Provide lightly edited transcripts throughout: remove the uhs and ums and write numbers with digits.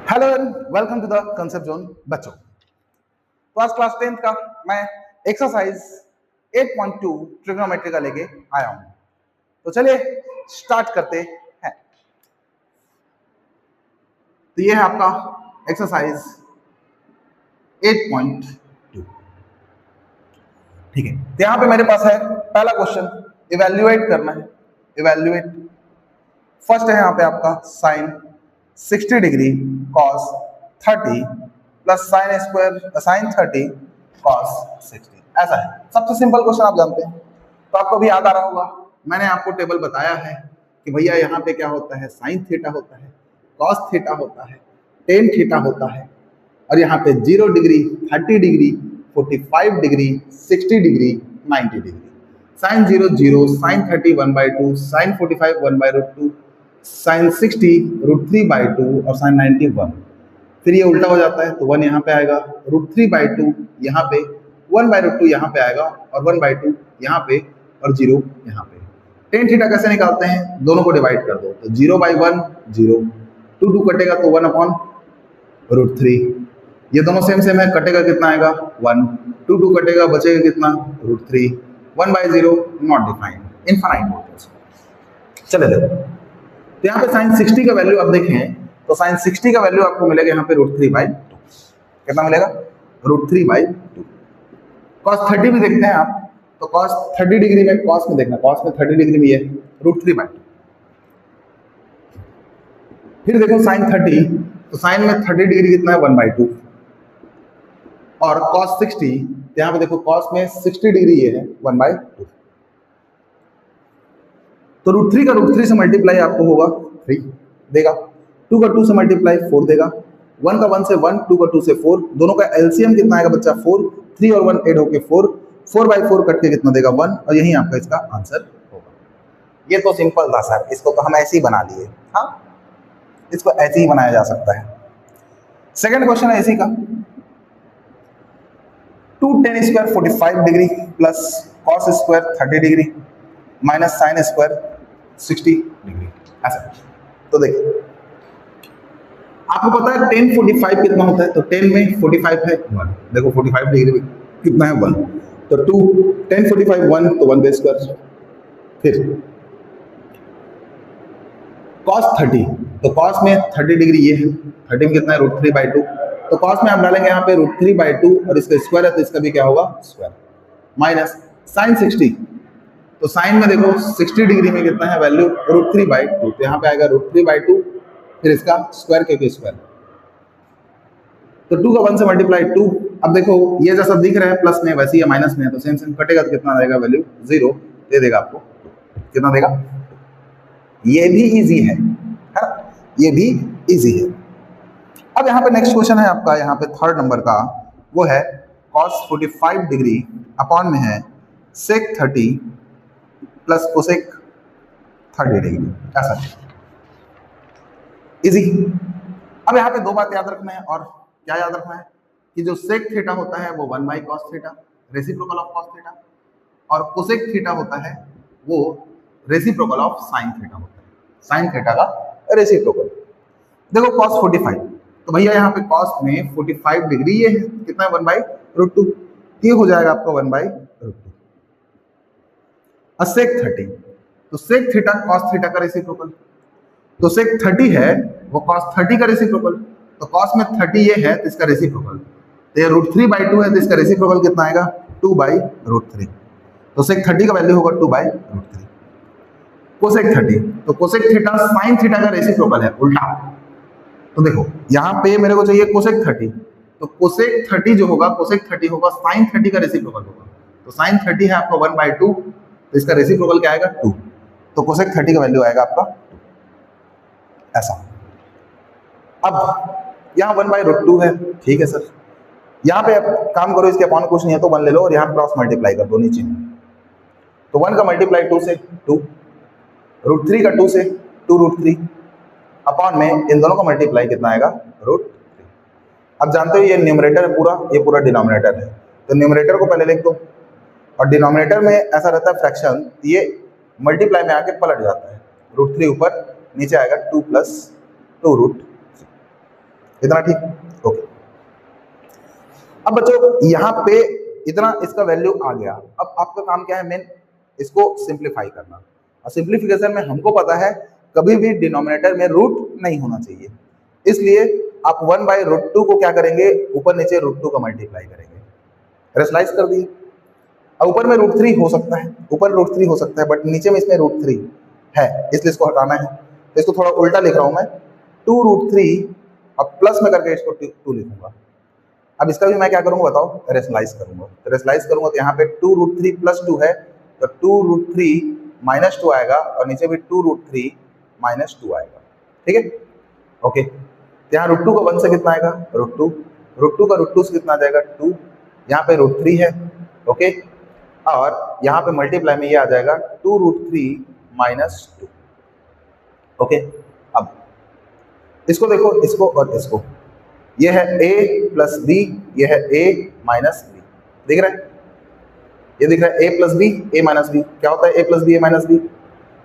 Hello and welcome to the concept zone बच्चों। तो आज क्लास 10th का मैं एक्सरसाइज 8.2 ट्रिग्नोमेट्री का लेके आया हूं। तो चलिए स्टार्ट करते हैं। तो ये है आपका एक्सरसाइज 8.2। ठीक है, तो यहां पे मेरे पास है पहला क्वेश्चन, इवैल्यूएट करना है। इवैल्यूएट फर्स्ट है यहाँ पे आपका sine 60 degree cos 30 plus sine square sine 30 cos 60, ऐसा है। सबसे सिंपल क्वेश्चन आप जानते हैं, तो आपको भी याद आ रहा होगा। मैंने आपको टेबल बताया है कि भैया यहाँ पे क्या होता है, साइन थीटा होता है, कॉस थीटा होता है, टेन थीटा होता है, और यहाँ पे 0 degree, 30 degree, 45 degree, 60 degree, 90 degree. Sine 0 0, sine 30 1/2, sine 45 1/√2, sine 60 √3/2 और साइन 90 1। फिर ये उल्टा हो जाता है तो 1 यहाँ पे आएगा, √3/2 यहाँ पे, 1/√2 यहाँ पे आएगा और 1/2 यहाँ पे और 0 यहाँ पे। टेन थीटा कैसे निकालते हैं, दोनों को डिवाइड कर दो तो 0/1 0, 2 कटेगा तो 1/√3। ये दोनों सेम सेम है, कटेगा कितना आएगा 1, 2 कटेगा बचेगा कितना √3, 1/0 नॉट डिफाइंड, इनफाइनाइट। चले देखो, तो यहाँ पे साइन 60 का वैल्यू आप देखें तो साइन 60 का वैल्यू आपको मिलेगा यहाँ पे √3/2। कितना मिलेगा √3/2। कॉस 30 भी देखते हैं आप, तो कॉस 30 डिग्री में, कॉस में देखना, कॉस में 30 डिग्री में ये √3/2। फिर देखो साइन 30, तो साइन में 30 डिग्री कितना है 1/2, और कॉस 60, यहाँ पे देखो कॉस में 60 डिग्री ये है 1/2। तो √3 का √3 से मल्टीप्लाई आपको होगा 3 देगा, 2 का 2 से मल्टीप्लाई 4 देगा, 1 का 1 से 1, 2 का 2 से 4, दोनों का एलसीएम कितना आएगा बच्चा 4, 3 और 1 ऐड होके 4, 4/4 कट के कितना देगा 1, और यही आपका इसका आंसर होगा। ये तो सिंपल था सर, इसको तो हम ऐसे ही बना लिए। हाँ, इसको ऐसे ही बनाया जा सकता है। सेकंड क्वेश्चन है इसी का, 2 tan square 45 degree plus cos square 30 degree minus sine square 60 degree, ऐसा। तो देखिए, आपको पता है tan 45 कितना होता है, तो 10 में 45 है 1, देखो 45 डिग्री में कितना है 1, तो 2 tan 45 1, तो 1 बेस स्क्वायर। फिर cos 30, तो cos में 30 डिग्री ये है, 30 में कितना है √3/2, तो cos में आप डालेंगे यहाँ पे √3/2 और इसका स्क्वायर है तो इसका भी क्या होगा स्क्वायर, माइनस साइन 60, तो साइन में देखो 60 डिग्री में कितना है वैल्यू √3/2, तो यहाँ पे आएगा √3/2, फिर इसका स्क्वायर के स्क्वायर, तो 2 का 1 से मल्टीप्लाई 2। अब देखो ये जैसा दिख रहा है प्लस में वैसे ही माइनस में है, तो सेम सेम कटेगा तो कितना आएगा वैल्यू 0 दे देगा आपको, कितना देगा। ये भी इजी है, ये भी इजी है। अब यहाँ पे नेक्स्ट क्वेश्चन है आपका, यहाँ पे थर्ड नंबर का, वो है cos 45 डिग्री अपॉन में है sec 30 प्लस कोसेक 30 डिग्री, ऐसा इजी। अब यहाँ पे दो बात याद रखना है, और क्या याद रखना है कि जो सेक थीटा होता है वो 1/cos theta, reciprocal of cos theta, और कोसेक थीटा होता है वो रेसिप्रोकल ऑफ साइन थीटा होता है, साइन थीटा का रेसिप्रोकल। देखो cos 45, तो भैया यहाँ पे cos में 45 डिग्री ये है कितना है 1/√2, ये हो जाएगा आपका 1/√2। सेक 30, तो सेक थीटा cos थीटा का रेसिप्रोकल, तो सेक 30 है वो cos 30 का रेसिप्रोकल, तो cos में 30 ये है तो इसका रेसिप्रोकल, तो ये √3/2 है तो इसका रेसिप्रोकल कितना आएगा 2/√3, तो सेक 30 का वैल्यू होगा 2/√3। कोसेक 30, तो कोसेक थीटा साइन थीटा का रेसिप्रोकल है उल्टा, तो देखो यहाँ पे मेरे को चाहिए कोसेक 30, तो कोसेक 30 जो होगा कोसेक 30 होगा साइन 30 का रेसिप्रोकल होगा, तो साइन 30 है आपका 1/2, तो इसका रेसिप्रोकल क्या आएगा 2, तो कोसेक 30 का वैल्यू आएगा आपका 2, ऐसा। अब यहाँ 1/√2 है, ठीक है सर, यहाँ पे आप काम करो, इसके अपॉन कुछ नहीं है तो 1 ले लो और यहाँ क्रॉस मल्टीप्लाई कर दो नीचे में, तो 1 का मल्टीप्लाई 2 से 2, √3 का 2 से 2√3 अपॉन में इन दोनों का मल्टीप्लाई कितना आएगा √3। अब जानते हो ये न्यूमरेटर है पूरा, ये पूरा डिनोमिनेटर है, तो न्यूमरेटर को पहले लिख दो, और डिनोमिनेटर में ऐसा रहता है फ्रैक्शन, ये मल्टीप्लाई में आके पलट जाता है, √3 ऊपर नीचे आएगा 2 + 2√3, इतना ठीक, ओके। अब बच्चों यहाँ पे इतना इसका वैल्यू आ गया। अब आपका काम क्या है, मेन इसको सिंप्लीफाई करना। और सिंप्लीफिकेशन में हमको पता है कभी भी डिनोमिनेटर में रूट नहीं होना चाहिए, इसलिए आप 1/√2 को क्या करेंगे, ऊपर नीचे √2 का मल्टीप्लाई करेंगे, रेशनलाइज कर दिए। अब ऊपर में √3 हो सकता है, ऊपर √3 हो सकता है, बट नीचे में इसमें √3 है, इसलिए इसको हटाना है। तो इसको थोड़ा उल्टा लिख रहा हूं मैं, 2√3 और प्लस में करके इसको 2 लिखूंगा। अब इसका भी मैं क्या करूंगा बताओ, रेशनलाइज करूंगा। तो रेशनलाइज करूंगा तो यहाँ पे 2√3 + 2 है, तो 2√3 - 2 आएगा, और नीचे भी 2√3 - 2 आएगा, ठीक है, ओके। यहाँ √2 का 1 से कितना आएगा, √2, √2 का √2 से कितना आ जाएगा 2, यहाँ पे √3 है, ओके, और यहाँ पे मल्टीप्लाई में ये आ जाएगा 2√3 - 2, ओके। अब इसको देखो, इसको और इसको, ये है a + b, ये है a - b, दिख रहा है, ये दिख रहा है a + b, a - b। क्या होता है a + b, a - b?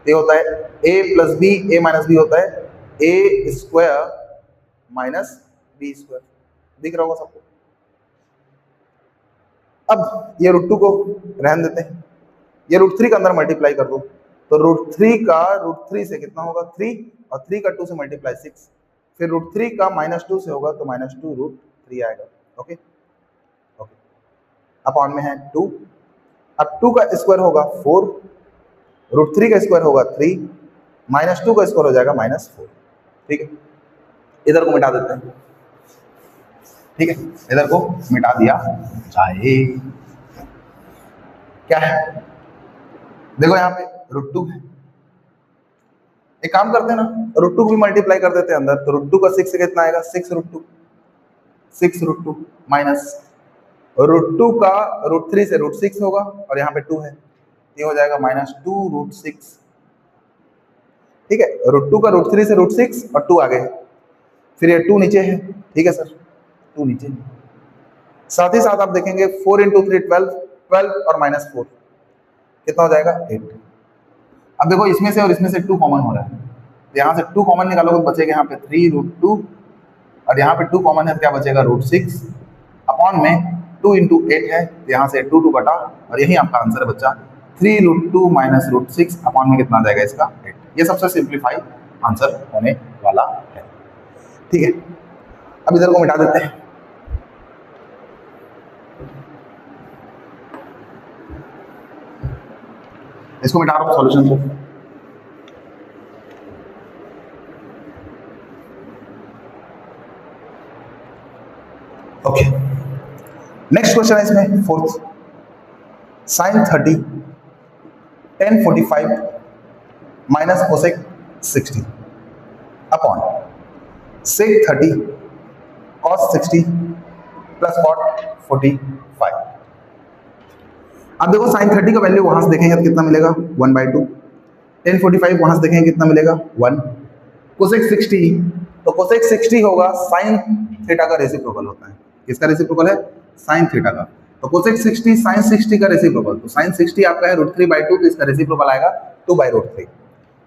ये होता है a + b, a - b होता है a² - b², दिख रहा होगा सबको। अब ये √2 को रहने देते हैं, ये √3 का अंदर मल्टीप्लाई कर दो, तो √3 का √3 से कितना होगा 3, और 3 का 2 से मल्टीप्लाई 6, फिर √3 का -2 से होगा तो -2√3 आएगा, ओके, ओके। अपॉन में है 2, अब 2 का स्क्वायर होगा 4, √3 का स्क्वायर होगा 3, -2 का स्क्वायर हो जाएगा -4, ठीक है। इधर को मिटा देते हैं, ठीक है, इधर को मिटा दिया जाए। क्या है, देखो यहाँ पे √2 है, एक काम करते हैं ना, √2 को भी मल्टीप्लाई कर देते हैं अंदर, तो √2 का 6 से कितना आएगा 6√2, 6√2 माइनस √2 का √3 से √6 होगा, और यहाँ पे 2 है, ये हो जाएगा -2√6, ठीक है। √2 का √3 से √6 और 2 आगे है, फिर ये 2 नीचे है, ठीक है सर, 2 नीचे है। साथ ही साथ आप देखेंगे 4 × 3 12, 12 और -4 कितना हो जाएगा 8। अब देखो इसमें से और इसमें से 2 कॉमन हो रहा है, तो यहाँ से 2 कॉमन निकालोगे तो बचेगा यहाँ पे 3√2, और यहाँ पे 2 कॉमन है तो क्या बचेगा √6, अपॉन में 2 × 8 है, तो यहाँ से 2 2 कटा, और यही आपका आंसर बच्चा 3√2 - √6, अपॉन में कितना आ जाएगा इसका 8। ये सबसे सिंप्लीफाई आंसर होने वाला है, ठीक है। अब इधर को मिटा देते हैं, इसको मिटा रहा हूं सॉल्यूशन को, ओके। नेक्स्ट क्वेश्चन है इसमें 4th, sin 30 tan 45 - cosec 60 upon sec 30 cos 60 + cot 45। अब देखो sin 30 का वैल्यू वहां से देखेंगे तो कितना मिलेगा 1/2, tan 45 वहां से देखेंगे कितना मिलेगा 1, cosec 60, तो cosec 60 होगा sin थीटा का रेसिप्रोकल होता है, किसका रेसिप्रोकल है sin थीटा का, तो cosec 60 sin 60 का रेसिप्रोकल, तो sin 60 आपका है √3/2, तो इसका रेसिप्रोकल आएगा 2/√3,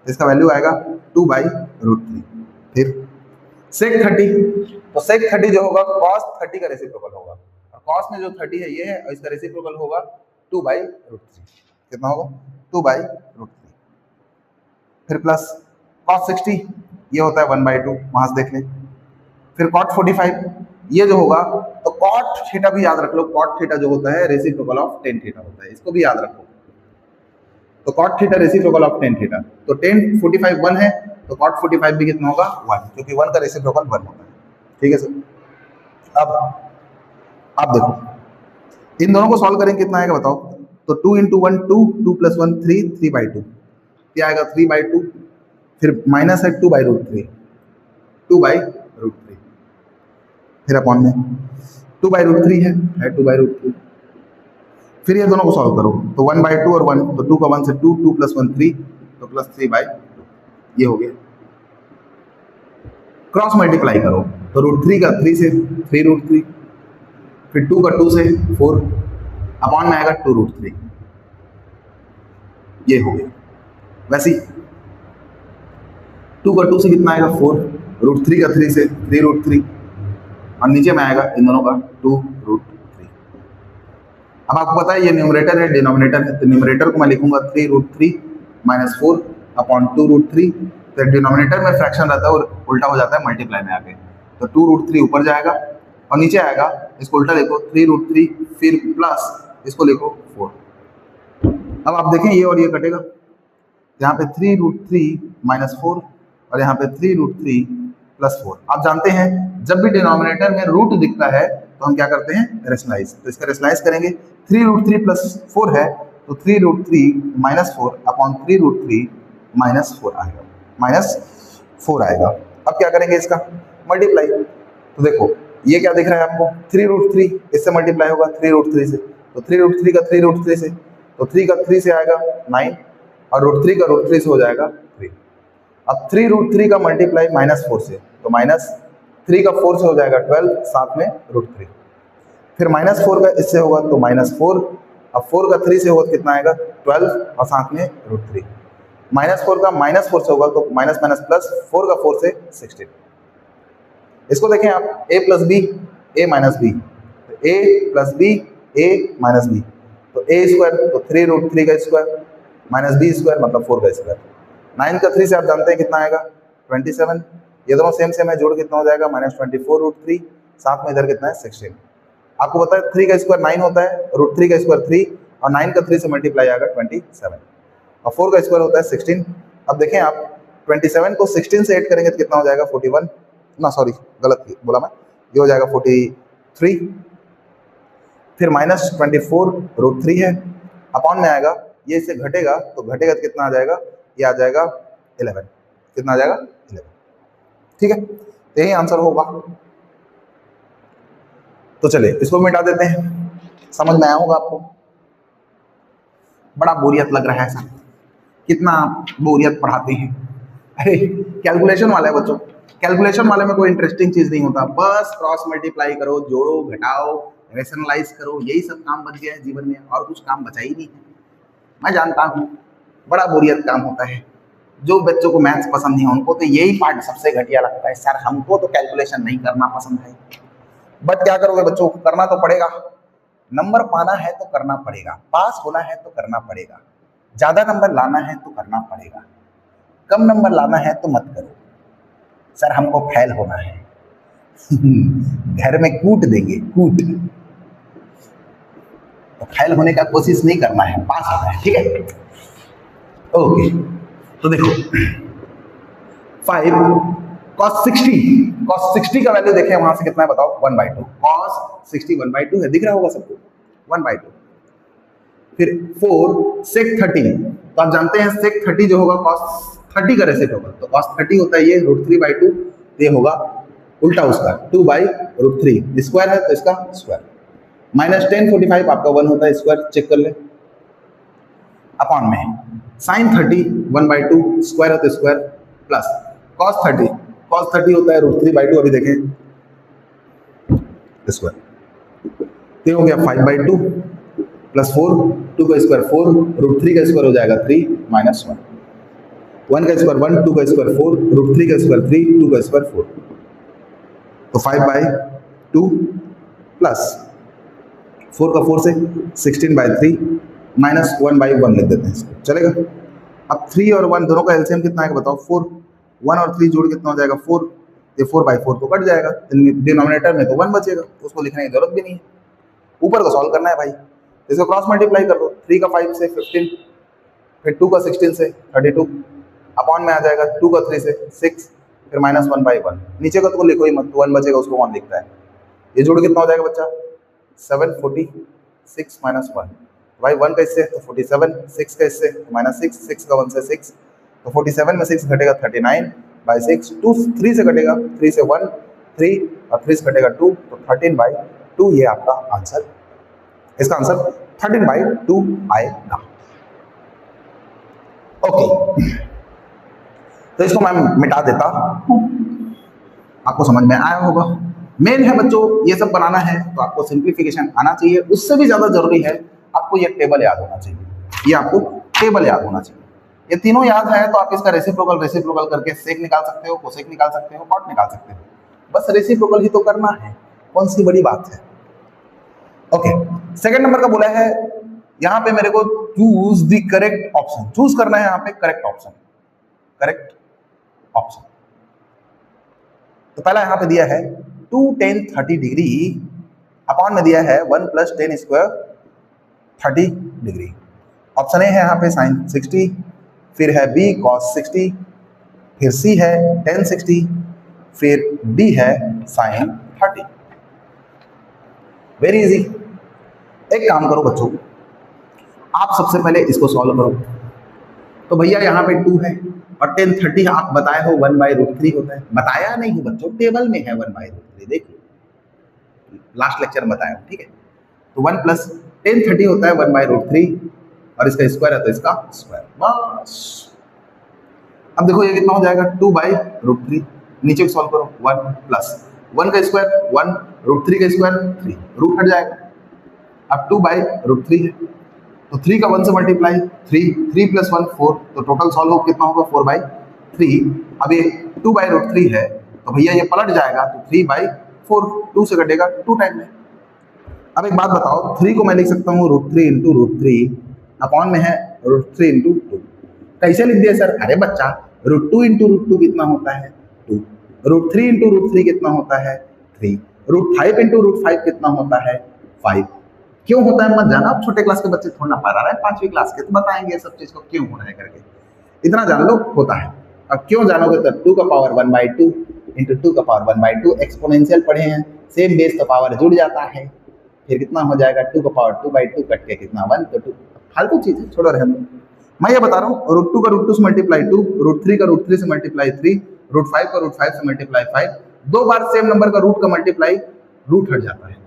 इसका वैल्यू आएगा 2/√3। फिर sec 30, तो sec 30 जो होगा cos 30 का रेसिप्रोकल होगा, और cos में जो 30 है ये है, और इसका रेसिप्रोकल होगा 2/√3, कितना होगा 2/√3। फिर प्लस cos 60 ये होता है 1/2, वहां से देख ले। फिर cot 45 ये जो होगा, तो cot थीटा भी याद रख लो, cot थीटा जो होता है रेसिप्रोकल ऑफ tan थीटा होता है, इसको भी याद रखो। तो cot theta reciprocal of tan theta, तो tan 45 1 है, तो cot 45 भी कितना होगा 1, क्योंकि 1 का रेसिप्रोकल 1 होता है, ठीक है सर। अब आप देखो इन दोनों को सॉल्व करेंगे कितना आएगा बताओ, तो 2 × 1 2, 2 + 1 3, 3/2, क्या आएगा 3/2, फिर माइनस है 2/√3, 2/√3, फिर अपॉन में 2/√3 है 2/√3, फिर ये दोनों को सॉल्व करो, तो 1/2 और 1, तो 2 का 1 से 2, 2 + 1 3, तो +3/2, ये हो गया। क्रॉस मल्टीप्लाई करो, तो √3 का 3 से 3√3, फिर 2 का 2 से 4, अपॉन में आएगा 2√3, ये हो गया। वैसे 2 का 2 से कितना आएगा 4, √3 का 3 से 3√3, और नीचे में आएगा इन दोनों का 2√3। अब आपको पता है ये न्यूमरेटर है, डिनोमिनेटर है, तो न्यूमरेटर को मैं लिखूंगा 3√3 - 4 अपॉन 2√3। तो डिनोमिनेटर में फ्रैक्शन रहता है और उल्टा हो जाता है मल्टीप्लाई में आके, तो 2√3 ऊपर जाएगा और नीचे आएगा, इसको उल्टा लिखो 3√3 फिर प्लस इसको लिखो 4। अब आप देखें ये और ये कटेगा, यहाँ पे 3√3 - 4 और यहाँ पे 3√3 + 4। आप जानते हैं जब भी डिनोमिनेटर में रूट दिखता है तो हम क्या करते हैं, रेशनलाइज। तो इसका रेशनलाइज करेंगे, 3√3 + 4 है तो 3√3 - 4 अपॉन 3√3 - 4 आएगा, -4 आएगा। अब क्या करेंगे इसका मल्टीप्लाई। तो देखो ये क्या दिख रहा है आपको, 3√3 इससे मल्टीप्लाई होगा 3√3 से, तो 3√3 का 3√3 से, तो 3 का 3 से आएगा 9 और √3 का √3 से हो जाएगा 3। अब 3√3 का मल्टीप्लाई -4 से, तो -3 का 4 से हो जाएगा 12, साथ में √3, फिर -4 का इससे होगा तो -4, अब 4 का 3 से होगा कितना आएगा 12 और साथ में √3, -4 का -4 से होगा तो माइनस माइनस प्लस, 4 का 4 से 16। इसको देखें आप a + b a - b, तो a + b a - b, तो a² तो 3√3 का स्क्वायर -b² मतलब 4 का स्क्वायर। 9 का 3 से आप जानते हैं कितना आएगा 27, ये दोनों सेम सेम है, जोड़ कितना हो जाएगा -24√3, साथ में इधर कितना है 16। आपको पता है 3 का स्क्वायर 9 होता है, √3 का स्क्वायर 3 और 9 का 3 से मल्टीप्लाई आएगा 27 और 4 का स्क्वायर होता है 16। अब देखें आप 27 को 16 से ऐड करेंगे तो कितना हो जाएगा 41, ना सॉरी गलत बोला मैं, ये हो जाएगा 43, फिर -24√3 है, अपॉन में आएगा, ये इससे घटेगा तो घटेगा तो कितना आ जाएगा, ये आ जाएगा 11, कितना आ जाएगा 11। ठीक है, तो यही आंसर होगा। तो चलिए इसको मिटा देते हैं, समझ में आया होगा आपको। बड़ा बोरियत लग रहा है सर, कितना बोरियत पढ़ाते हैं। अरे कैलकुलेशन वाला है बच्चों, कैलकुलेशन वाले में कोई इंटरेस्टिंग चीज नहीं होता, बस क्रॉस मल्टीप्लाई करो, जोड़ो घटाओ, रेशनलाइज करो, यही सब काम बच गया है जीवन में, और कुछ काम बचा ही नहीं है। मैं जानता हूँ बड़ा बोरियत काम होता है, जो बच्चों को मैथ्स पसंद नहीं है उनको तो यही पार्ट सबसे घटिया लगता है, सर हमको तो कैलकुलेशन नहीं करना पसंद है। बट क्या करोगे बच्चों, करना तो पड़ेगा, नंबर पाना है तो करना पड़ेगा, पास होना है तो करना पड़ेगा, ज्यादा नंबर लाना है तो करना पड़ेगा, कम नंबर लाना है तो मत करो, सर हमको फेल होना है घर में कूट देंगे, कूट, तो फेल होने का कोशिश नहीं करना है, पास होना है। ठीक है, ओके। तो देखो 5 cos 60 का वैल्यू देखें वहां से कितना है बताओ, 1/2, cos 60 1/2 है, दिख रहा होगा सबको 1/2। फिर 4 sec 30, तो आप जानते हैं sec 30 जो होगा cos 30 का रेसिप्ट होगा, तो cos 30 होता है ये √3/2, ये होगा उल्टा उसका 2/√3, स्क्वायर है तो इसका स्क्वायर, -10 45 आपका 1 होता है स्क्वायर, चेक कर ले, अपॉन में sin 30 1/2 स्क्वायर है तो स्क्वायर, प्लस cos 30 होता है √3/2, अभी देखें स्क्वायर, ये हो गया 5/2 प्लस 4, 2 का स्क्वायर 4, √3 का स्क्वायर हो जाएगा 3 -1, 1 का स्क्वायर 1, 2 का स्क्वायर 4, √3 का स्क्वायर 3, 2 का स्क्वायर 4, तो 5/2 प्लस 4 का 4 से 16/3 -1/1 लिख देते हैं इसको, चलेगा। अब 3 और 1 दोनों का एलसीएम कितना आएगा बताओ, 4, 1 और 3 जोड़ कितना हो जाएगा 4, ये 4/4 तो कट जाएगा, डिनोमिनेटर में तो 1 बचेगा, उसको लिखने की जरूरत भी नहीं है, ऊपर को सॉल्व करना है भाई, इसको क्रॉस मल्टीप्लाई कर दो, 3 का 5 से 15, फिर 2 का 16 से 32, अपॉन में आ जाएगा 2 का 3 से 6, फिर -1/1, नीचे का तो लिखो ही मत, 1 बचेगा उसको 1 लिखता है, ये जोड़ कितना हो जाएगा बच्चा 7, 46 -1, भाई 1 का इससे तो 47, 6 का इससे -6, 6 का 1 से 6, तो 47 में 6 घटेगा 39/6, 2 3 से घटेगा, 3 से 1 3 और 3 से घटेगा 2, तो 13/2 ये आपका आंसर, इसका आंसर 13/2 आएगा। ओके, तो इसको मैं मिटा देता हूं, आपको समझ में आया होगा। मेन है बच्चों ये सब बनाना है तो आपको सिंप्लीफिकेशन आना चाहिए, उससे भी ज्यादा जरूरी है आपको ये टेबल याद होना चाहिए, ये आपको टेबल याद होना चाहिए। ये तीनों याद है तो आप इसका रेसिप्रोकल करके सेक निकाल सकते हो, कोसेक निकाल सकते हो, कॉट निकाल सकते हो, बस रेसिप्रोकल ही तो करना है। कौन सी बड़ी बात है। ओके, सेकंड नंबर का बोला है यहां पे मेरे को choose the correct option, choose करना है यहां पे करेक्ट ऑप्शन, करेक्ट ऑप्शन। तो पहला यहां पे दिया है 2 tan 30 डिग्री अपॉन में दिया है 1 + tan square 30 degree. Option A है यहाँ पे sin 60, फिर है बी cos 60, फिर सी है tan 60, फिर डी है sin 30। Very easy. एक काम करो बच्चों, आप सबसे पहले इसको सॉल्व करो। तो भैया यहाँ पे 2 है और tan 30 आप बताए हो 1/√3 होता है। बताया नहीं हूँ बच्चों, टेबल में है 1/√3, देखिए लास्ट लेक्चर में बताया हूँ, ठीक है। तो 1 + tan 30 होता है 1/√3 और इसका स्क्वायर है तो इसका स्क्वायर, बस। अब देखो ये कितना हो जाएगा 2/√3, नीचे सॉल्व करो 1 + 1 का स्क्वायर 1, √3 का स्क्वायर 3, रूट हट जाएगा। अब 2/√3 है तो 3 का 1 से मल्टीप्लाई 3, 3 + 1 4, तो टोटल सॉल्व हो कितना होगा 4/3। अब ये 2/√3 है तो भैया ये पलट जाएगा तो 3/4, 2 से कटेगा 2 टाइम में। अब एक बात बताओ, 3 को मैं लिख सकता हूँ √3 × √3 अपॉन में है √3 × 2। कैसे लिख दिया सर? अरे बच्चा √2 × √2 कितना होता है 2, √3 × √3 कितना होता है 3, √5 × √5 कितना होता है 5। क्यों होता है मत जाना, छोटे क्लास के बच्चे थोड़ा ना पढ़ा रहे हैं, 5वीं क्लास के तो बताएंगे सब चीज को क्यों हो रहा है करके, इतना जान लो होता है। अब क्यों जानोगे तो 2 का पावर 1/2 × 2 का पावर 1/2, एक्सपोनेंशियल पढ़े हैं, सेम बेस का पावर जुड़ जाता है, फिर कितना हो जाएगा 2 का पावर 2/2 कट के कितना 1, तो 2 फालतू चीज है, छोड़ो रहने दो। मैं ये बता रहा हूँ √2 का √2 से मल्टीप्लाई 2, √3 का √3 से मल्टीप्लाई 3, √5 का √5 से मल्टीप्लाई 5, 2 बार सेम नंबर का रूट का मल्टीप्लाई रूट हट जाता है।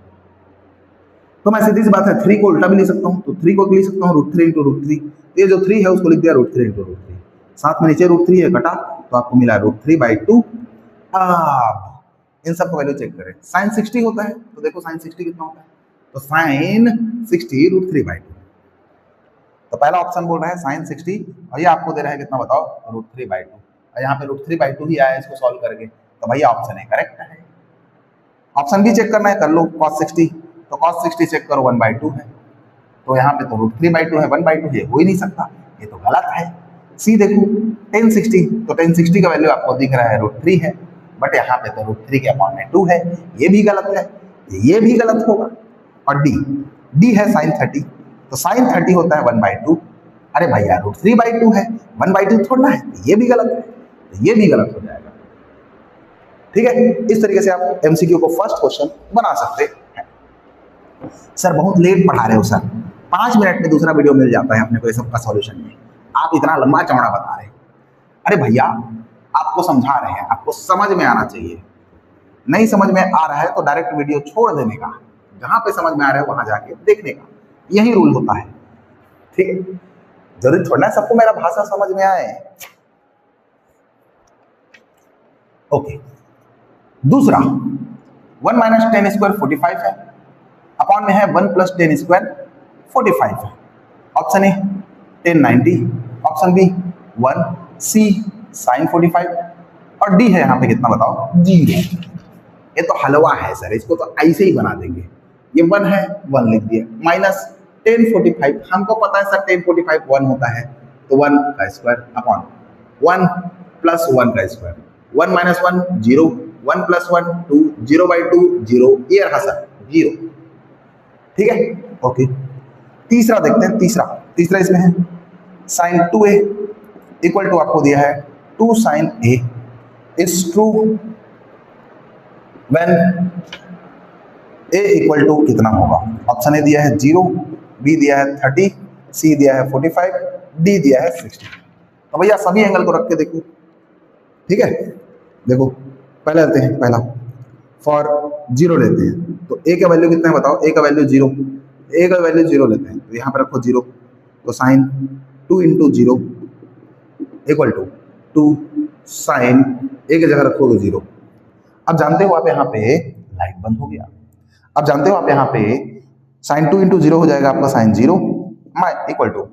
तो मैं सीधी सी बात है 3 को उल्टा भी लिख सकता हूँ, तो 3 को लिख सकता हूँ √3 × √3, ये जो 3 है उसको लिख दिया √3 × √3, साथ में नीचे √3 है कटा तो आपको मिला √3/2। अब इन सब को वैल्यू चेक करें, sin 60 होता है तो देखो sin 60 कितना होता है, तो sin 60 √3/2। तो पहला ऑप्शन बोल रहा है sin 60 और ये आपको दे रहा है कितना बताओ √3/2, और यहाँ पे √3/2 ही आया इसको सॉल्व करके, तो भैया ऑप्शन ए करेक्ट है। ऑप्शन बी चेक करना है, कर लो cos 60, तो cos 60 चेक करो 1/2 है, तो यहाँ पे तो √3/2 है, 1/2 है, हो ही नहीं सकता, ये तो गलत है। सी देखो tan 60, तो tan 60 का वैल्यू आपको दिख रहा है √3 है, बट यहाँ पे तो √3 के अपॉन में 2 है, ये भी गलत है, ये भी गलत होगा। और डी है sin 30, तो sin 30 होता है 1/2, अरे भैया √3/2 है, 1/2 थोड़ा है, ये भी गलत है, तो ये भी गलत हो जाएगा। ठीक है, इस तरीके से आप एमसीक्यू को फर्स्ट क्वेश्चन बना सकते हैं। सर बहुत लेट पढ़ा रहे हो सर, 5 मिनट में दूसरा वीडियो मिल जाता है अपने को ये सब का सॉल्यूशन में, आप इतना लंबा चौड़ा बता रहे हैं। अरे भैया आपको समझा रहे हैं, आपको समझ में आना चाहिए, नहीं समझ में आ रहा है तो डायरेक्ट वीडियो छोड़ देने का, जहां पे समझ में आ रहा है वहां जाके देखने का, यही रूल होता है। ठीक है, जरूरी थोड़ा ना सबको मेरा भाषा समझ में आए। ओके, दूसरा 1 - tan स्क्वायर 45 है, अपॉन में है 1 + tan स्क्वायर 45 है। Option A tan 90, option B 1, C sin 45 और डी है यहाँ पे कितना बताओ 0। ये तो हलवा है सर, इसको तो ऐसे ही बना देंगे, ये 1 है 1 लिख दिया, माइनस tan 45, हमको पता है सर tan 45 1 होता है, तो 1 का स्क्वायर अपॉन 1 + 1 का स्क्वायर, 1 - 1 0, 1 + 1 2, 0/2 0, ये रहा सर 0। ठीक है, ओके। तीसरा देखते हैं, तीसरा इसमें है sin 2a इक्वल टू आपको दिया है 2 sin a is true when a equal to कितना होगा। ऑप्शन ए दिया है 0, बी दिया है 30, सी दिया है 45, डी दिया है 60। तो भैया सभी एंगल को रख के देखो। ठीक है, देखो पहले लेते हैं, पहला फॉर 0 लेते हैं, तो a का वैल्यू कितना है बताओ, a का वैल्यू 0, a का वैल्यू 0 लेते हैं, तो यहाँ पर रखो 0, तो sin 2 × 0 equal to 2 sin a की जगह रखोगे 0। अब जानते हो आप यहाँ पे लाइट बंद हो गया, अब जानते हो आप यहाँ पे sin 2 × 0 हो जाएगा आपका sin 0 इक्वल टू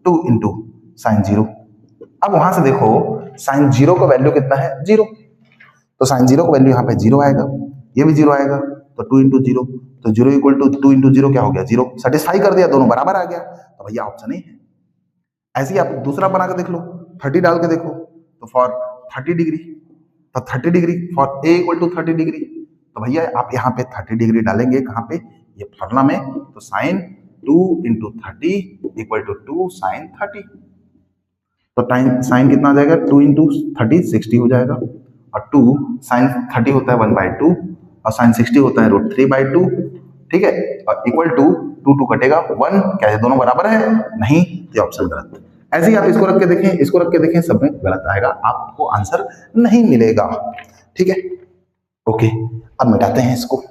2 × sin 0। अब वहां से देखो sin 0 का वैल्यू कितना है 0, तो sin 0 का वैल्यू यहाँ पे 0 आएगा, ये भी 0 आएगा, तो 2 इंटू जीरो, तो zero equal to 2 into zero क्या हो गया 0, सेटिस्फाई कर दिया, दोनों बराबर आ गया, तो भैया ऑप्शन ए है। ऐसे ही आप दूसरा बना के देख लो, 30 डाल के देखो, तो फॉर 30 डिग्री, तो 30 degree for A equal to 30 degree, तो भैया आप यहाँ पे 30 डिग्री डालेंगे कहाँ पे, ये फॉर्मूला में, तो sine 2 into 30 equal to 2 sine 30, तो टाइम साइन कितना आ जाएगा 2 इंटू 30 60 हो जाएगा, और 2 साइन 30 होता है 1/2 और साइन 60 होता है √3/2, ठीक है, और इक्वल टू 2 कटेगा 1, क्या ये दोनों बराबर है, नहीं, ये ऑप्शन गलत। ऐसे ही आप इसको रख के देखें, इसको रख के देखें, सब में गलत आएगा, आपको आंसर नहीं मिलेगा, ठीक है, ओके। अब मिटाते हैं इसको,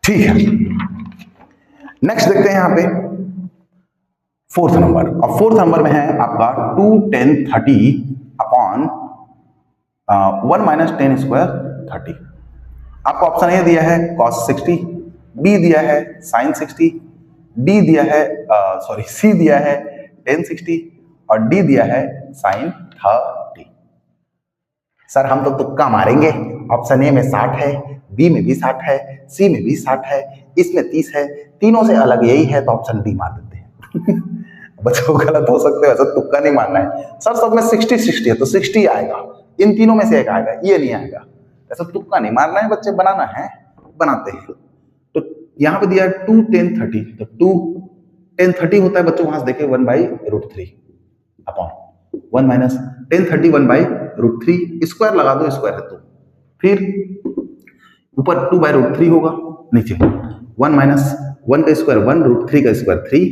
ठीक है। नेक्स्ट देखते हैं यहाँ पे फोर्थ नंबर, और फोर्थ नंबर में है आपका 2 10 30 अपॉन 1 माइनस 10 स्क्वायर 30। आपको ऑप्शन ए दिया है cos 60, बी दिया है sin 60, डी दिया है सी दिया है tan 60 और डी दिया है sin 30। सर हम तो तुक्का मारेंगे, ऑप्शन ए में 60 है, बी में भी 60 है, सी में भी 60 है, इसमें 30 है, तीनों से अलग यही है, तो ऑप्शन डी मार देते हैं। बच्चों गलत हो सकते हैं, वैसे तुक्का नहीं मारना है सर, सब में 60 60 है तो 60 आएगा, इन तीनों में से एक आएगा, ये नहीं आएगा, ऐसा तुक्का नहीं मारना है बच्चे, बनाना है, बनाते हैं। तो यहाँ पे दिया है 2 10 30, तो 2 10 30 होता है बच्चों, वहां से देखे 1/√3 अपॉन 1 माइनस 10 30 1/√3, स्क्वायर लगा दो, स्क्वायर है तो फिर ऊपर 2/√3 होगा, नीचे 1 माइनस 1 का स्क्वायर 1, √3 का स्क्वायर 3,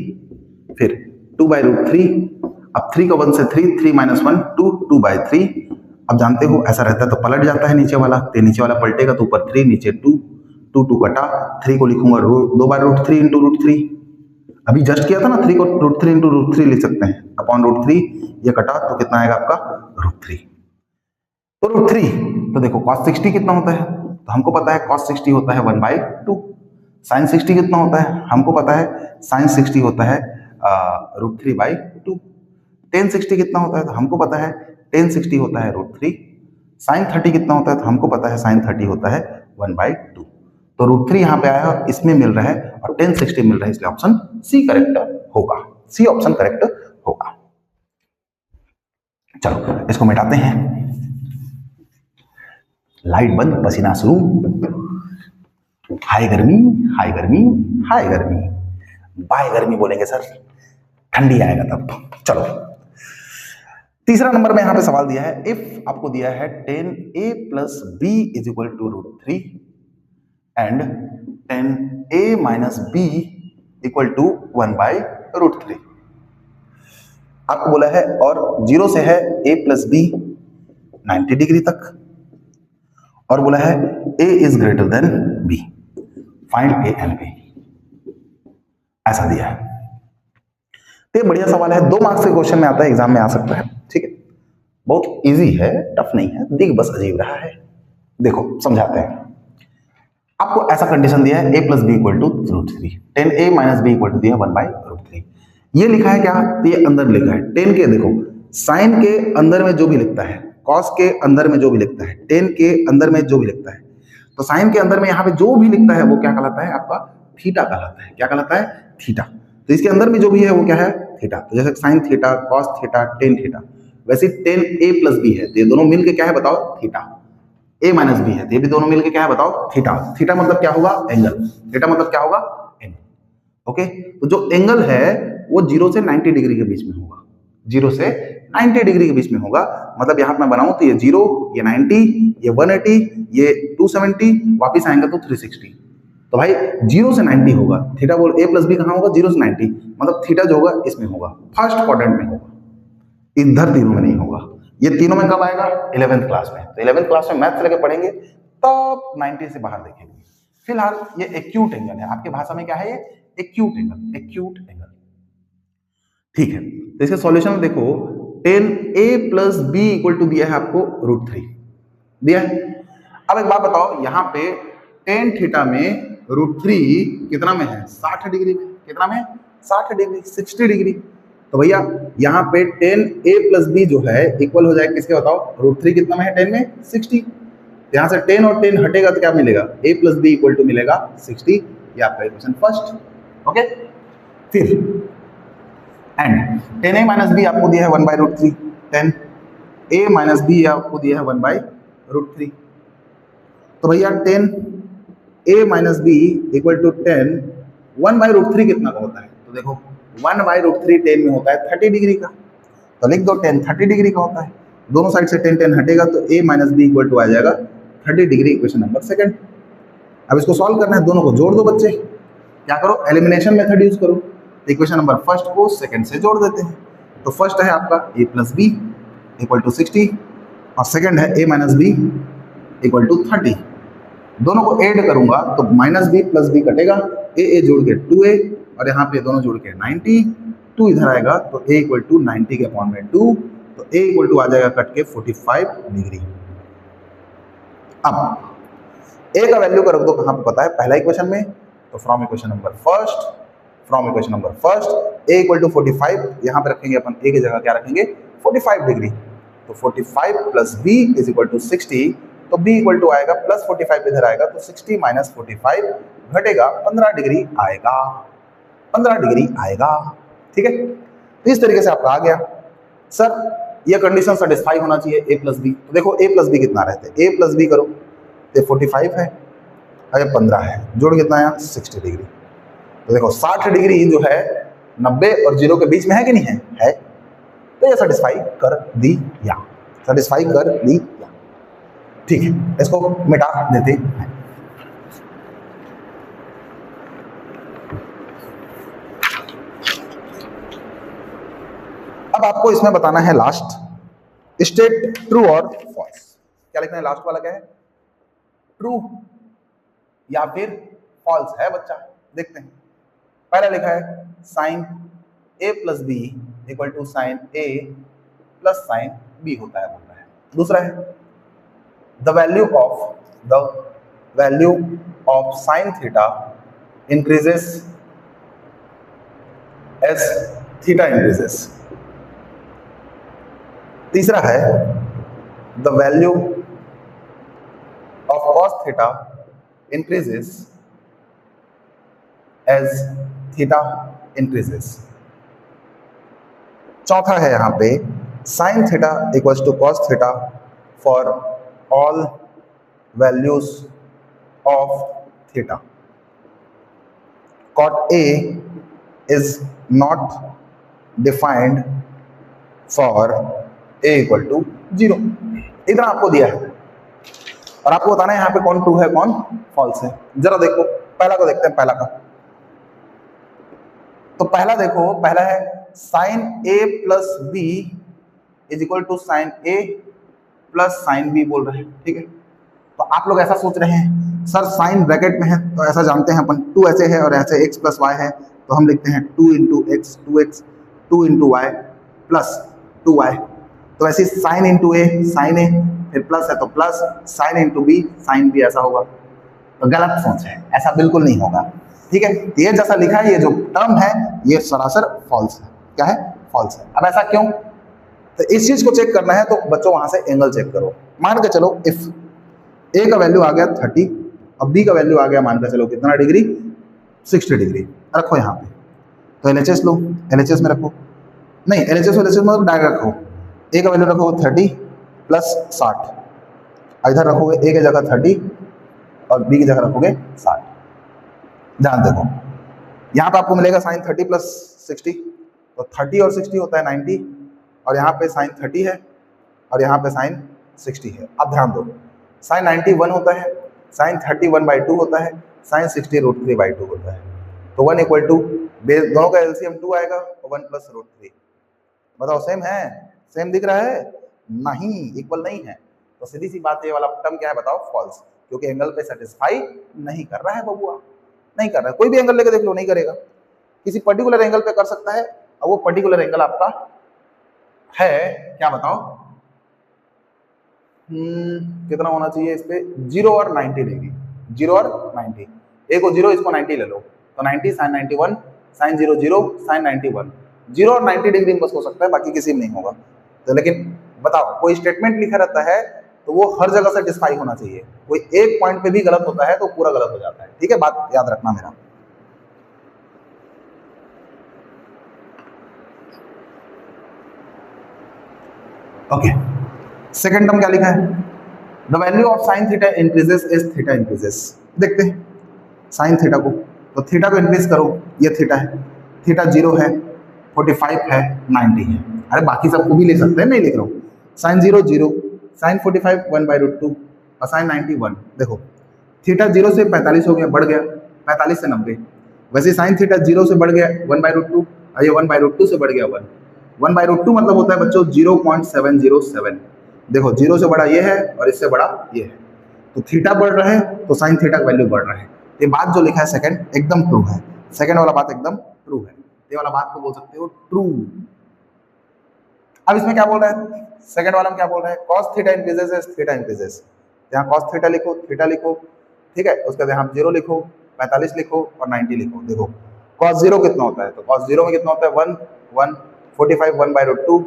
फिर 2/√3, अब 3 का 1 से 3, 3 माइनस 1 2, 2/3। अब जानते हो ऐसा रहता है तो पलट जाता है नीचे वाला, तो नीचे वाला पलटेगा तो ऊपर 3 नीचे 2, 2 कटा, 3 को लिखूंगा 2/√3 इंटू √3, अभी जस्ट किया था ना, 3 को √3 इंटू √3 लिख सकते हैं, अपॉन √3, ये कटा तो कितना आएगा आपका √3, तो √3, तो देखो cos 60 कितना होता है, तो हमको पता है cos 60 होता है 1/2, sin 60 कितना होता है, हमको पता है sin 60 होता है √3/2, tan 60 कितना होता है, तो हमको पता है tan 60 होता है √3, sin 30 कितना होता है, तो हमको पता है sin 30 होता है 1/2, तो √3 यहाँ पे आया, इसमें मिल रहा है और tan 60 मिल रहा है, इसलिए ऑप्शन सी करेक्ट होगा, सी ऑप्शन करेक्ट होगा। चलो इसको मिटाते हैं, लाइट बंद, पसीना शुरू, हाय गर्मी हाय गर्मी हाय गर्मी, बाय गर्मी बोलेंगे सर, ठंडी आएगा तब। चलो तीसरा नंबर में यहां पे सवाल दिया है, इफ आपको दिया है tan a plus b is equal to √3 and tan a minus b equal to 1/√3, आपको बोला है और 0 से है a प्लस b 90 डिग्री तक, और बोला है a is greater than b, find a and b, ऐसा दिया है। तो ये बढ़िया सवाल है, 2 मार्क्स के क्वेश्चन में आता है, एग्जाम में आ सकता है, ठीक है, बहुत इजी है, टफ नहीं है, दिख बस अजीब रहा है। देखो समझाते हैं, आपको ऐसा कंडीशन दिया है a plus B equal to √3, tan a minus B equal to दिया 1/√3, ये लिखा है क्या, तो ये अंदर लिखा है tan के, देखो साइन के अंदर में जो भी लिखता है, कॉस के अंदर में जो भी लिखता है, टेन के अंदर में जो भी लिखता है, तो साइन के अंदर में यहाँ पे जो भी लिखता है वो क्या कहलाता है, आपका थीटा कहलाता है, क्या कहलाता है, थीटा। तो इसके अंदर में जो भी है वो क्या है, थीटा। तो जैसे sine theta, cos theta, tan theta, वैसे टेन ए प्लस बी है, तो ये दोनों मिलके क्या है बताओ, थीटा। ए माइनस बी है, तो ये भी दोनों मिलके क्या है बताओ, थीटा। थीटा मतलब क्या होगा, एंगल। थीटा मतलब क्या होगा, एंगल। ओके, तो जो एंगल है वो 0 से 90 डिग्री के बीच में होगा, 0 से 90 डिग्री के बीच में होगा, मतलब यहां मैं बनाऊं तो ये 0, ये 90, ये 180, ये 270, वापिस आएंगे तो 360, तो भाई 0 से 90 होगा, थीटा बोल a प्लस बी कहां होगा, 0 से 90, मतलब थीटा जो होगा इसमें होगा, फर्स्ट क्वाड्रेंट में होगा, इधर तीनों में नहीं होगा। ये तीनों में कब आएगा, 11th क्लास में। तो 11th क्लास में मैथ्स लेके पढ़ेंगे तब 90 से बाहर देखेंगे। फिलहाल ये एक्यूट एंगल है, आपके भाषा में क्या है, ये एक्यूट एंगल, एक्यूट एंगल, ठीक है। तो इसके सॉल्यूशन देखो, tan a plus B equal to दिया है आपको √3 दिया है। अब एक बात बताओ, यहाँ पे tan थीटा में √3 कितना में है, 60 डिग्री में, कितना में, 60 डिग्री, 60 डिग्री। तो भैया यहाँ पे 10a प्लस बी जो है इक्वल हो जाएगा किसके बताओ, √3 कितना में है 10 में 60। यहाँ से 10 और 10 हटेगा तो क्या मिलेगा, a plus B equal to मिलेगा 60। ये आपका इक्वेशन फर्स्ट। ओके, फिर एंड 10a माइनस बी आपको दिया है 1/√3, 10a माइनस बी आपको दिया है 1/√3। तो भैया 10a minus B equal to 10 1/√3 कितना का होता है, तो देखो 1/√3 10 में होता है 30 डिग्री का, तो लिख दो 10 30 डिग्री का होता है। दोनों साइड से 10 10 हटेगा तो a minus B equal to आ जाएगा 30 डिग्री, इक्वेशन नंबर सेकंड। अब इसको सॉल्व करना है, दोनों को जोड़ दो बच्चे, क्या करो एलिमिनेशन मेथड यूज करो, इक्वेशन नंबर फर्स्ट को सेकंड से जोड़ देते हैं। तो फर्स्ट है आपका a plus B equal to 60 और सेकंड है a minus B equal to 30। दोनों को ऐड करूंगा तो माइनस बी प्लस बी कटेगा, a जोड़ के 2a और यहाँ पे दोनों जोड़ के 90, 2 इधर आएगा तो a इक्वल टू 90 के अपॉन में 2, तो a इक्वल टू आ जाएगा कट के 45 डिग्री। अब a का वैल्यू का रख दो कहाँ पे पता है, पहला इक्वेशन में, तो from equation number first a equal to 45, यहाँ पे रखेंगे अपन a की जगह क्या रखेंगे 45 डिग्री, तो 45 plus b is equal to 60, तो b इक्वल टू आएगा प्लस 45 इधर आएगा तो 60 माइनस 45 घटेगा 15 डिग्री आएगा, 15 डिग्री आएगा। ठीक है, तो इस तरीके से आपका आ गया। सर ये कंडीशन सेटिस्फाई होना चाहिए a प्लस बी, तो देखो a प्लस बी कितना रहते हैं, a प्लस बी करो तो 45 है और 15 है, जोड़ कितना है 60 डिग्री। तो देखो 60 डिग्री जो है 90 और 0 के बीच में है कि नहीं है, तो ये सेटिस्फाई कर दिया, सेटिस्फाई कर दिया। ठीक है, इसको मिटा देते हैं। अब आपको इसमें बताना है लास्ट स्टेट ट्रू और फॉल्स। क्या लिखना है लास्ट वाला, क्या है ट्रू या फिर फॉल्स है बच्चा, देखते हैं। पहला लिखा है sine a plus B equal to sine a plus sine b होता है, बोल रहा है। दूसरा है the value of sine theta increases as theta increases. तीसरा है the value of cos theta increases as theta increases. चौथा है यहाँ पे sine theta equals to cos theta for all values of theta. Cot A is not defined for A equal to 0। इतना आपको दिया है और आपको बताना है यहाँ पे कौन ट्रू है कौन फॉल्स है। जरा देखो पहला को देखते हैं, पहला का तो पहला देखो, पहला है sine a plus B is equal to sine a plus sine b बोल रहे हैं। ठीक है, तो आप लोग ऐसा सोच रहे हैं सर साइन ब्रैकेट में है तो ऐसा जानते हैं अपन 2 ऐसे है और ऐसे x प्लस वाई है, तो हम लिखते हैं 2 into X 2x 2 into Y plus 2y। तो ऐसे sine into A sine A, फिर प्लस है तो plus, sine into B sine B, ऐसा होगा। तो गलत सोच है, ऐसा बिल्कुल नहीं होगा। ठीक है, ये जैसा लिखा है ये जो टर्म है ये सरासर फॉल्स है। क्या है फॉल्स है। अब ऐसा क्यों, तो इस चीज को चेक करना है तो बच्चों वहां से एंगल चेक करो। मान के चलो इफ ए का वैल्यू आ गया 30 और बी का वैल्यू आ गया मान के चलो कितना डिग्री 60 डिग्री, रखो यहाँ पे। तो एलएचएस लो, एलएचएस में रखो, नहीं एलएचएस में डायरेक्ट रखो। ए का वैल्यू रखो 30 प्लस 60, इधर रखोगे ए की जगह 30 और बी की जगह रखोगे 60। ध्यान देखो यहाँ पे आपको मिलेगा साइन 30 प्लस 60, तो 30 और 60 होता है 90 और यहाँ पे साइन 30 है और यहाँ पे साइन 60 है। अब ध्यान दो साइन 90 1 होता है, साइन 30 1/2 होता है, साइन 60 √3/2 होता है। तो 1 इक्वल टू दोनों का एलसीएम 2 आएगा और 1 प्लस √3। बताओ सेम है, सेम दिख रहा है? नहीं, इक्वल नहीं है। तो सीधी सी बात, ये वाला टर्म क्या है बताओ फॉल्स, क्योंकि एंगल पे सेटिस्फाई नहीं कर रहा है बबुआ, नहीं कर रहा है। कोई भी एंगल लेके देख लो नहीं करेगा, किसी पर्टिकुलर एंगल पे कर सकता है और वो पर्टिकुलर एंगल आपका है क्या बताओ, कितना होना चाहिए इस पे 0 और 90 डिग्री, 0 और 90, ए को 0 इसको 90 ले लो, तो 90 साइन 91 साइन 0 0 साइन 91 0 और 90 डिग्री में बस हो सकता है, बाकी किसी में नहीं होगा। तो लेकिन बताओ, कोई स्टेटमेंट लिखा रहता है तो वो हर जगह सेटिस्फाई होना चाहिए, कोई एक पॉइंट पे भी गलत होता है तो पूरा गलत हो जाता है। ठीक है, बात याद रखना मेरा। ओके, सेकंड टर्म क्या लिखा है? The value of sine theta increases is theta increases. देखते हैं साइन थीटा को, तो थीटा को इंक्रीज करो, ये थीटा है, थीटा 0 है, 45 है, 90 है। अरे बाकी सबको भी ले सकते हैं, नहीं लिख रहा हूँ। साइन 0 0, साइन 45 1/√2 और साइन 90 1। देखो थीटा 0 से 45 हो गया, बढ़ गया 45 से 90। वैसे साइन थीटा 0 से बढ़ गया 1/√2 और ये 1/√2 से बढ़ गया 1। 1/√2 मतलब होता है बच्चों 0.707। देखो 0 से बड़ा ये है और इससे बड़ा ये है, तो थीटा बढ़ रहा है तो साइन थीटा का वैल्यू बढ़ रहा है। ये बात जो लिखा है सेकंड एकदम ट्रू है, सेकंड वाला बात एकदम ट्रू है, ये वाला बात को बोल सकते हो ट्रू। अब इसमें क्या बोल रहा है, सेकंड वाला में क्या बोल रहा है? Cos theta increases as theta increases. यहाँ कॉस थीटा लिखो, थीटा लिखो, ठीक है, उसके बाद यहाँ 0 लिखो, 45 लिखो और 90 लिखो। देखो कॉस 0 कितना होता है, तो कॉस 0 में कितना होता है 1 1, 45 1/√2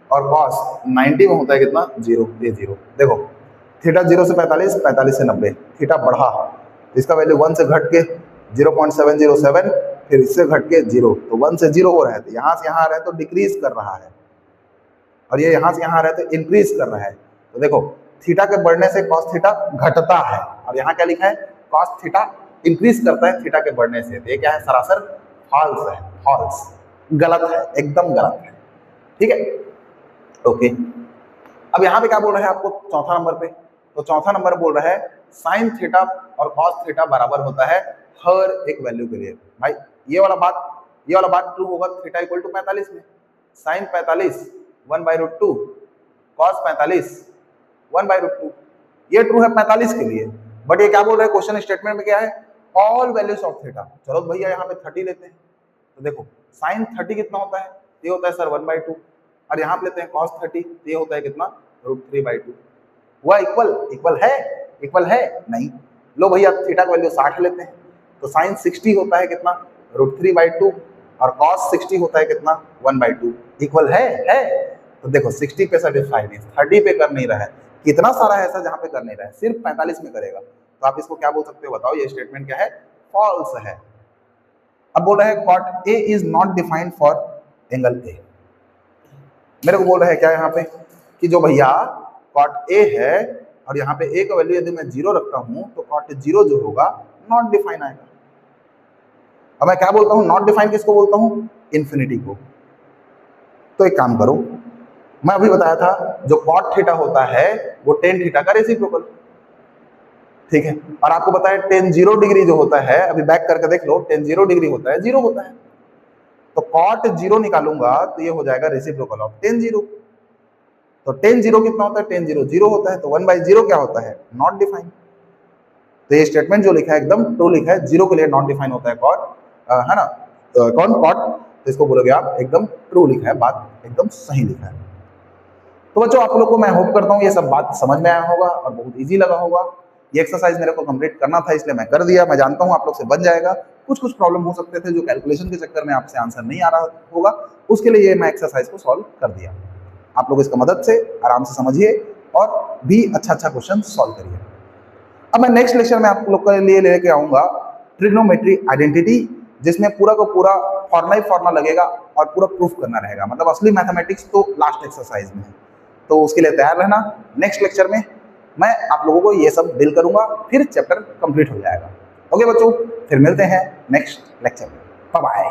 और कॉस 90 में होता है कितना 0, ये 0। देखो थीटा 0 से 45, 45 से 90, थीटा बढ़ा, इसका वैल्यू 1 से घट के 0.707, फिर इससे घट के 0, तो 1 से 0 हो रहा है, तो यहाँ से यहाँ आ रहा है तो डिक्रीज कर रहा है, और ये यहाँ से यहाँ आ रहा है तो इंक्रीज कर रहा है। तो देखो थीटा के बढ़ने से कॉस थीटा घटता है, और यहाँ क्या लिखा है कॉस थीटा इंक्रीज करता है थीटा के बढ़ने से। तो ये क्या है, सरासर फॉल्स है, फॉल्स, गलत है, एकदम गलत है। ठीक है, ओके। अब यहाँ पे क्या बोल रहा है आपको चौथा नंबर पे, तो चौथा नंबर बोल रहा है साइन थीटा और कॉस थीटा बराबर होता है हर एक वैल्यू के लिए। भाई ये वाला बात ट्रू होगा थीटा इक्वल टू 45 में, साइन 45 1/√2, कॉस 45 1/√2, ये ट्रू है 45 के लिए। बट ये क्या बोल रहा है क्वेश्चन स्टेटमेंट में क्या है, ऑल वैल्यूज ऑफ थीटा। चलो भैया यहाँ पे 30 लेते हैं, तो देखो साइन 30 कितना होता है, ये होता है सर 1/2, और यहाँ पे लेते हैं cos 30, ये होता है कितना √3/2। हुआ इक्वल है नहीं। लो भैया थीटा का वैल्यू 60 लेते हैं, तो साइन 60 होता है कितना √3/2 और cos 60 होता है कितना 1/2। इक्वल है। तो देखो 60 पे सेटिस्फाइड है, 30 पे कर नहीं रहा है, कितना सारा है ऐसा जहाँ पे कर नहीं रहा है, सिर्फ 45 में करेगा। तो आप इसको क्या बोल सकते हो बताओ, ये स्टेटमेंट क्या है, फॉल्स है। अब बोल रहा है cot A is not defined for angle A। मेरे को बोल रहा है क्या यहाँ पे कि जो भैया cot A है और यहाँ पे A का वैल्यू यदि मैं 0 रखता हूँ तो cot 0 जो होगा नॉट डिफाइन आएगा। अब मैं क्या बोलता हूँ, नॉट डिफाइन किसको बोलता हूँ, इन्फिनिटी को। तो एक काम करो, मैं अभी बताया था जो cot थीटा होता है वो tan थीटा का रेसिप्रोकल, ठीक है। और आपको पता है tan 0 डिग्री जो होता है, अभी बैक करके देख लो, tan 0 डिग्री होता है 0 होता है, तो cot 0 निकालूंगा तो ये हो जाएगा रेसिप्रोकल ऑफ tan 0। तो tan 0 कितना होता है, tan 0 0 होता है, तो 1/0 क्या होता है, नॉट डिफाइन। तो ये स्टेटमेंट जो लिखा है एकदम ट्रू लिखा है, 0 के लिए नॉट डिफाइन होता है cot, है ना, कौन cot, तो इसको बोलोगे आप एकदम ट्रू लिखा है, बात एकदम सही लिखा है। तो बच्चों आप लोग को मैं होप करता हूँ ये सब बात समझ में आया होगा और बहुत इजी लगा होगा। ये एक्सरसाइज मेरे को कंप्लीट करना था इसलिए मैं कर दिया, मैं जानता हूँ आप लोग से बन जाएगा। कुछ प्रॉब्लम हो सकते थे जो कैलकुलेशन के चक्कर में आपसे आंसर नहीं आ रहा होगा, उसके लिए ये मैं एक्सरसाइज को सॉल्व कर दिया। आप लोग इसका मदद से आराम से समझिए और भी अच्छा क्वेश्चन सॉल्व करिए। अब मैं नेक्स्ट लेक्चर में आप लोग के लिए लेके आऊंगा ट्रिग्नोमेट्री आइडेंटिटी, जिसमें पूरा का पूरा फॉर्मूला ही फॉर्मूला लगेगा और पूरा प्रूफ करना रहेगा, मतलब असली मैथमेटिक्स तो लास्ट एक्सरसाइज में है। तो उसके लिए तैयार रहना, नेक्स्ट लेक्चर में मैं आप लोगों को ये सब डील करूंगा, फिर चैप्टर कंप्लीट हो जाएगा। ओके बच्चों, फिर मिलते हैं नेक्स्ट लेक्चर में, बाय बाय।